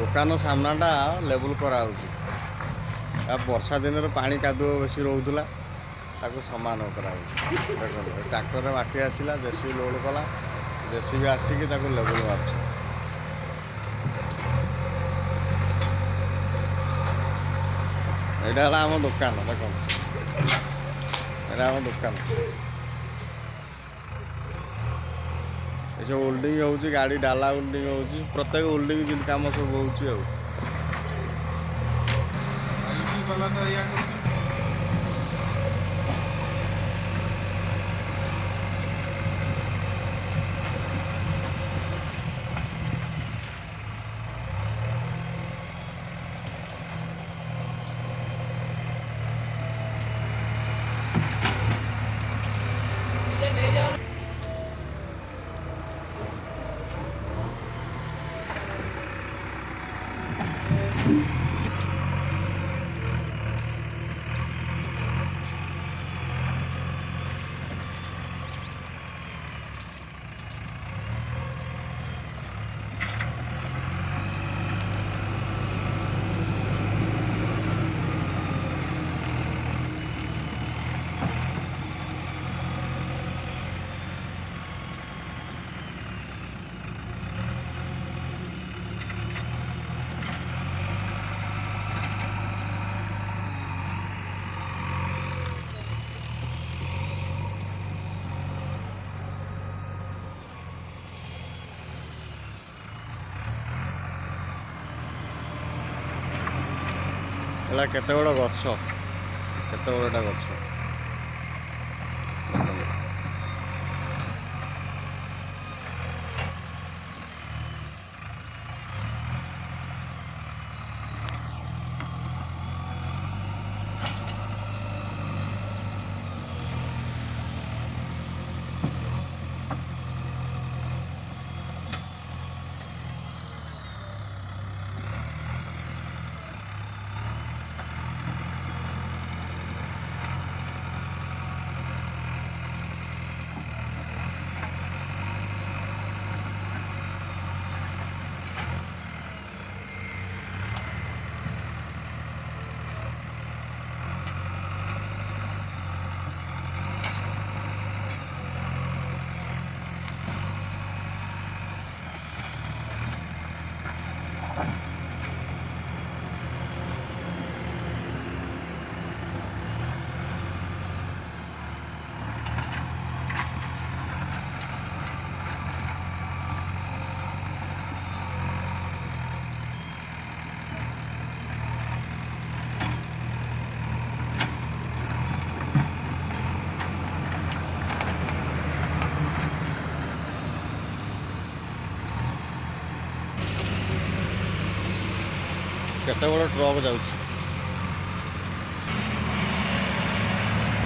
दुकान सामनाटा लेवल करा वर्षा दिन पानी कादुଅ बेसी रोला समान करा देखो ट्रैक्टर माटी आसला जेसीबी लोड कला जेसीबी आसिक लेवल मार्च यहाँ है आम दुकान देखो यहाँ आम दुकान ये ओल्डिंग हो गाड़ी डाला ओल्डिंग हो प्रत्येक ओल्डिंग जिन कम सब हो केते बड़ गछ केते बड़टा गछ केते बड़ ट्रक जाउछ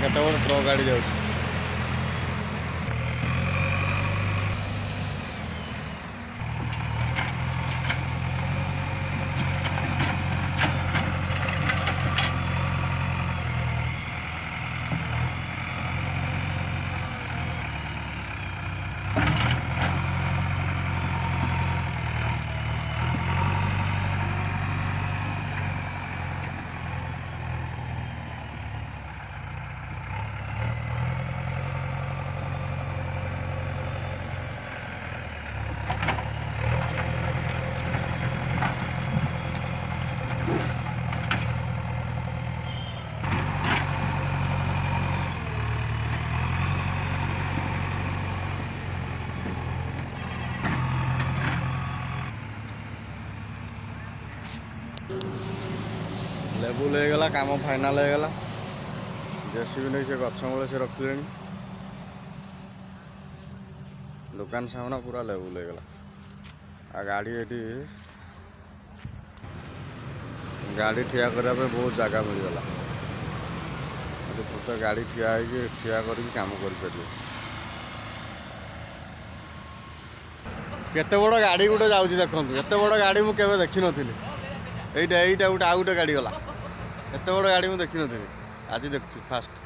केते बड़ ट्रक गाड़ी जाउछ लेवल होगा काम फाइनाल होगा जेसीबी नहीं से गछ मूल से रखिले दुकान सामना पूरा लेवल होगा आ गाड़ी ये गाड़ी ठिया करने बहुत जगह मिलगला प्रत्येक गाड़ी ठिया करके काम कर केते बड़ गाड़ी गोटे जाऊँ देखो एत बड़ गाड़ी मुझे देखी नी यहीटा गोटे आउ गोटे गाड़ी गला एत बड़ गाड़ी मुझे देखी नी आज देखी फास्ट।